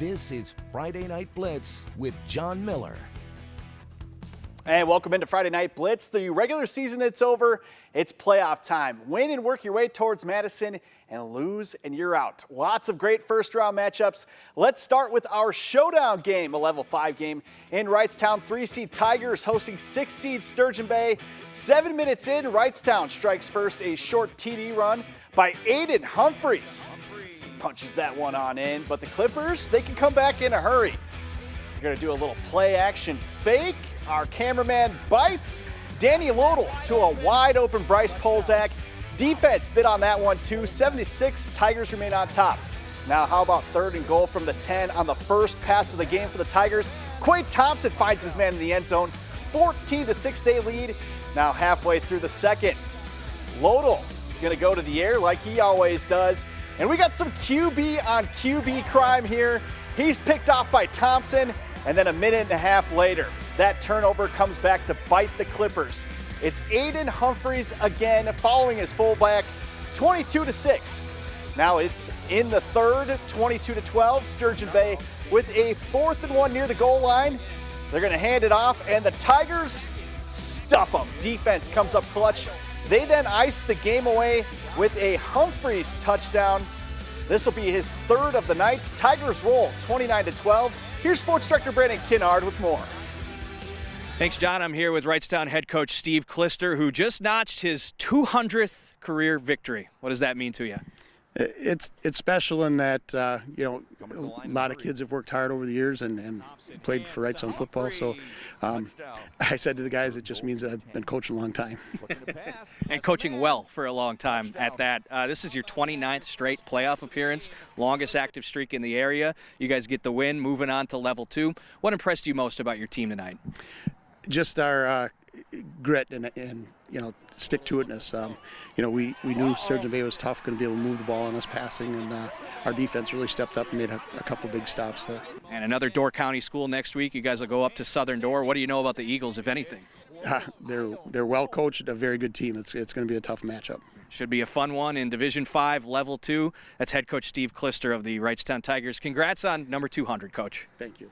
This is Friday Night Blitz with John Miller. And welcome into Friday Night Blitz. The regular season, it's over. It's playoff time. Win and work your way towards Madison, and lose and you're out. Lots of great first round matchups. Let's start with our showdown game, a level 5 game in Wrightstown. 3-seed Tigers hosting 6-seed Sturgeon Bay. 7 minutes in, Wrightstown strikes first, a short TD run by Aiden Humphreys. Punches that one on in, but the Clippers, they can come back in a hurry. They're gonna do a little play action fake. Our cameraman bites Danny Lodel to a wide open Bryce Polzak. Defense bid on that one too. 76, Tigers remain on top. Now how about 3rd and goal from the 10 on the first pass of the game for the Tigers? Quade Thompson finds his man in the end zone. 14-6 they lead. Now halfway through the second. Lodel is gonna go to the air like he always does. And we got some QB on QB crime here. He's picked off by Thompson, and then a minute and a half later, that turnover comes back to bite the Clippers. It's Aiden Humphreys again, following his fullback, 22-6. Now it's in the third, 22-12. Sturgeon Bay with a 4th and 1 near the goal line. They're gonna hand it off, and the Tigers stuff them. Defense comes up clutch. They then ice the game away with a Humphreys touchdown. This will be his 3rd of the night. Tigers roll 29-12. Here's Sports Director Brandon Kinnard with more. Thanks, John. I'm here with Wrightstown head coach Steve Klister, who just notched his 200th career victory. What does that mean to you? It's special in that, a lot of kids have worked hard over the years and played for Wrightstown football. So I said to the guys, it just means that I've been coaching a long time. And coaching well for a long time at that. This is your 29th straight playoff appearance, longest active streak in the area. You guys get the win, moving on to level 2. What impressed you most about your team tonight? Just our grit and stick-to-itness. We knew Sturgeon Bay was tough, going to be able to move the ball on us passing, and our defense really stepped up and made a couple big stops there. And another Door County school next week. You guys will go up to Southern Door. What do you know about the Eagles, if anything? They're well coached, a very good team. It's going to be a tough matchup. Should be a fun one in Division 5, Level 2. That's head coach Steve Klister of the Wrightstown Tigers. Congrats on number 200, Coach. Thank you.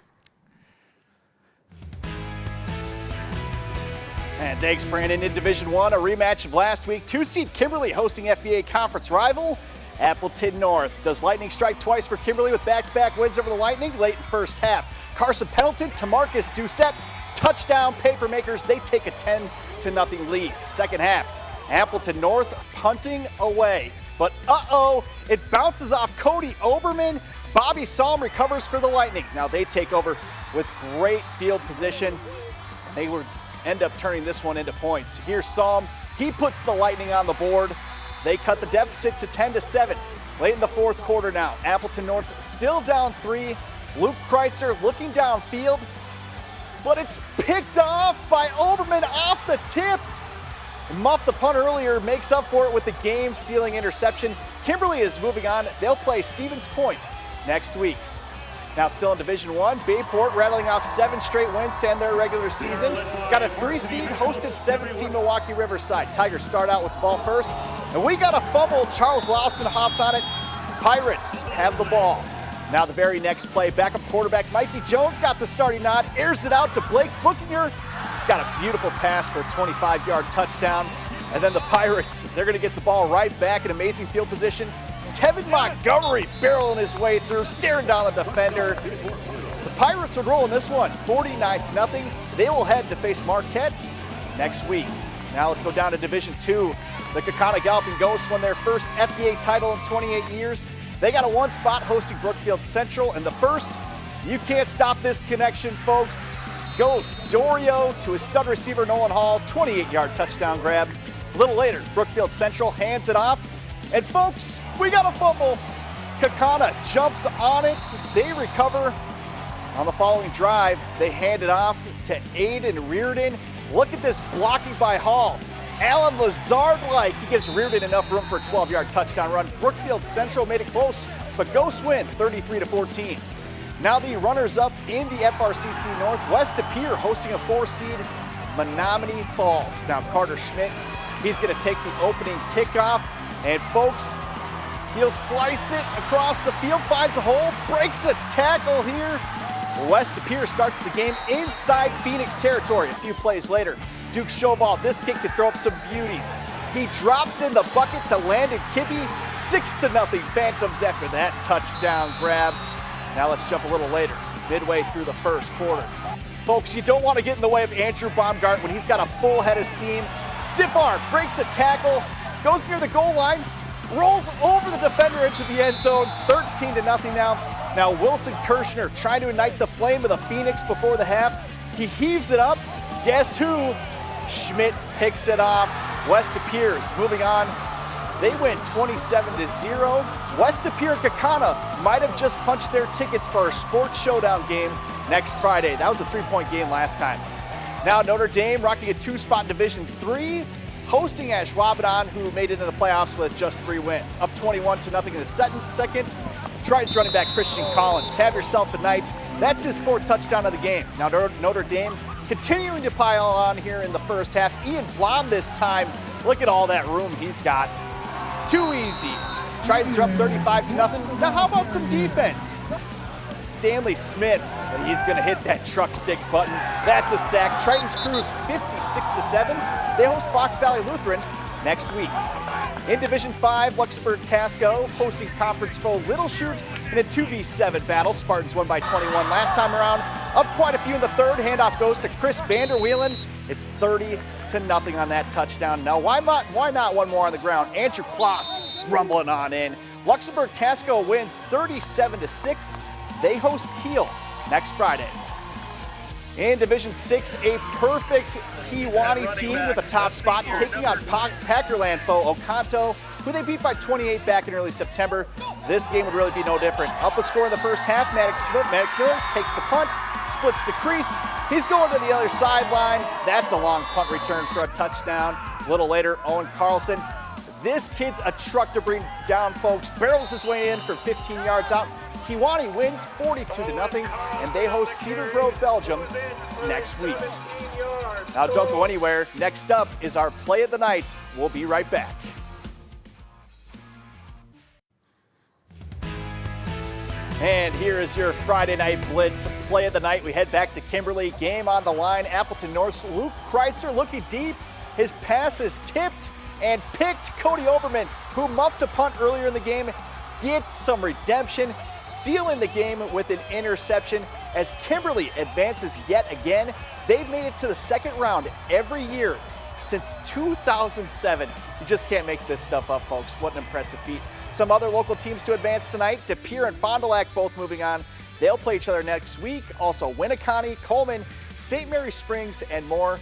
And thanks, Brandon. In Division 1, a rematch of last week. 2-seed Kimberly hosting FBA conference rival Appleton North. Does Lightning strike twice for Kimberly with back-to-back wins over the Lightning late in first half? Carson Pendleton to Marcus Doucette. Touchdown, Papermakers. They take a 10-0 lead. Second half, Appleton North punting away. But it bounces off Cody Oberman. Bobby Salm recovers for the Lightning. Now they take over with great field position. They would end up turning this one into points. Here's Salm. He puts the Lightning on the board. They cut the deficit to 10-7. Late in the fourth quarter now. Appleton North still down 3. Luke Kreitzer looking downfield, but it's picked off by Oberman off the tip. Muff, the punt earlier, makes up for it with the game-sealing interception. Kimberly is moving on. They'll play Stevens Point next week. Now still in Division 1, Bayport rattling off 7 straight wins to end their regular season. Got a 3-seed hosted 7-seed Milwaukee Riverside. Tigers start out with the ball first. And we got a fumble. Charles Lawson hops on it. Pirates have the ball. Now the very next play, backup quarterback Mikey Jones got the starting nod, airs it out to Blake Bookinger. He's got a beautiful pass for a 25-yard touchdown. And then the Pirates, they're gonna get the ball right back in amazing field position. Tevin Montgomery barreling his way through, staring down the defender. The Pirates would roll in this one, 49-0. They will head to face Marquette next week. Now let's go down to Division 2. The Kaukauna Galloping Ghosts won their first FBA title in 28 years. They got a 1 spot hosting Brookfield Central. And the first, you can't stop this connection, folks. Goes Dorio to his stud receiver, Nolan Hall, 28-yard touchdown grab. A little later, Brookfield Central hands it off. And folks, we got a fumble. Kaukauna jumps on it. They recover. On the following drive, they hand it off to Aiden Reardon. Look at this blocking by Hall. Alan Lazard-like. He gives Reardon enough room for a 12-yard touchdown run. Brookfield Central made it close, but Ghosts win 33-14. Now the runners-up in the FRCC North, West De Pere hosting a 4-seed Menominee Falls. Now Carter Schmidt, he's going to take the opening kickoff. And folks, He'll slice it across the field, finds a hole, breaks a tackle here. Wes DePere starts the game inside Phoenix territory. A few plays later, Duke Showball, this kid could throw up some beauties. He drops it in the bucket to Landon Kibbe. 6-0 Phantoms after that touchdown grab. Now let's jump a little later, midway through the first quarter. Folks, you don't want to get in the way of Andrew Baumgart when he's got a full head of steam. Stiff arm, breaks a tackle, goes near the goal line, rolls over the defender into the end zone. 13-0 now. Now Wilson Kirshner trying to ignite the flame of the Phoenix before the half. He heaves it up. Guess who? Schmidt picks it off. Wes DePere's moving on. They win 27-0. Wes DePere and Kakana might have just punched their tickets for our sports showdown game next Friday. That was a 3-point game last time. Now Notre Dame rocking a 2-spot in Division III, hosting Ashwaubenon, who made it into the playoffs with just 3 wins. Up 21-0 in the second. Triton's running back Christian Collins. Have yourself a night. That's his 4th touchdown of the game. Now Notre Dame continuing to pile on here in the first half. Ian Blom this time. Look at all that room he's got. Too easy. Tritons are up 35-0. Now how about some defense? Stanley Smith, and he's going to hit that truck stick button. That's a sack. Tritons cruise 56-7. They host Fox Valley Lutheran next week. In Division 5, Luxembourg Casco hosting conference foe Little Chute in a 2v7 battle. Spartans won by 21 last time around. Up quite a few in the third. Handoff goes to Chris Vanderwielen. It's 30-0 on that touchdown. Now why not one more on the ground? Andrew Kloss rumbling on in. Luxembourg Casco wins 37-6. They host Kiel next Friday. In Division 6, a perfect Pewanee team with a top spot taking on Packerland foe Oconto, who they beat by 28 back in early September. This game would really be no different. Up a score in the first half, Maddox Miller takes the punt, splits the crease. He's going to the other sideline. That's a long punt return for a touchdown. A little later, Owen Carlson. This kid's a truck to bring down, folks. Barrels his way in for 15 yards out. Pewanee wins 42-0, and they host Cedar Grove, Belgium next week. Now don't go anywhere. Next up is our Play of the Night. We'll be right back. And here is your Friday Night Blitz Play of the Night. We head back to Kimberly. Game on the line. Appleton North's Luke Kreitzer looking deep. His pass is tipped and picked. Cody Overman, who muffed a punt earlier in the game, gets some redemption, sealing the game with an interception. As Kimberly advances yet again, they've made it to the second round every year since 2007. You just can't make this stuff up, folks. What an impressive feat. Some other local teams to advance tonight. De Pere and Fond du Lac both moving on. They'll play each other next week. Also Winneconne, Coleman, St. Mary Springs, and more.